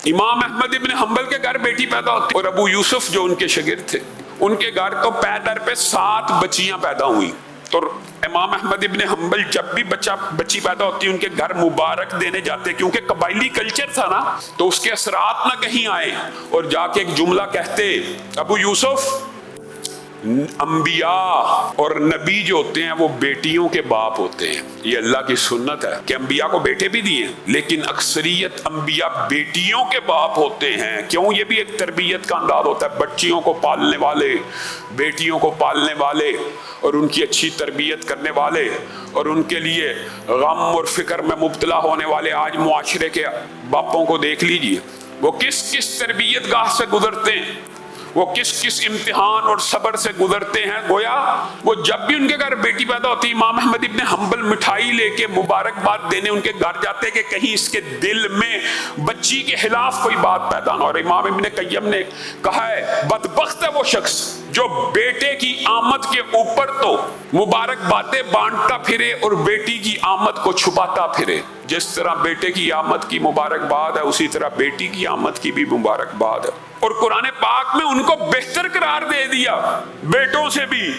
امام احمد ابن حنبل کے گھر بیٹی پیدا ہوتی اور ابو یوسف جو ان کے شاگرد تھے ان کے گھر تو پے در پہ 7 بچیاں پیدا ہوئی. تو امام احمد ابن حنبل جب بھی بچی پیدا ہوتی ان کے گھر مبارک دینے جاتے کیونکہ قبائلی کلچر تھا نا, تو اس کے اثرات نہ کہیں آئے اور جا کے ایک جملہ کہتے, ابو یوسف انبیاء اور نبی جو ہوتے ہیں وہ بیٹیوں کے باپ ہوتے ہیں. یہ اللہ کی سنت ہے کہ انبیاء کو بیٹے بھی دیے لیکن اکثریت انبیاء بیٹیوں کے باپ ہوتے ہیں. کیوں؟ یہ بھی ایک تربیت کا انداز ہوتا ہے, بچیوں کو پالنے والے, بیٹیوں کو پالنے والے اور ان کی اچھی تربیت کرنے والے اور ان کے لیے غم اور فکر میں مبتلا ہونے والے. آج معاشرے کے باپوں کو دیکھ لیجئے, وہ کس کس تربیت گاہ سے گزرتے ہیں, وہ کس کس امتحان اور صبر سے گزرتے ہیں. گویا وہ جب بھی ان کے گھر بیٹی پیدا ہوتی امام احمد ابن حنبل مٹھائی لے کے مبارکباد دینے ان کے گھر جاتے کہ کہیں اس کے دل میں بچی کے خلاف کوئی بات پیدا نہ. اور امام ابن قیم نے کہا ہے بدبخت ہے وہ شخص جو بیٹے کی آمد کے اوپر تو مبارک باتیں بانٹتا پھرے اور بیٹی کی آمد کو چھپاتا پھرے. جس طرح بیٹے کی آمد کی مبارکباد ہے اسی طرح بیٹی کی آمد کی بھی مبارکباد ہے. اور قرآن پاک میں ان کو بہتر قرار دے دیا بیٹوں سے بھی.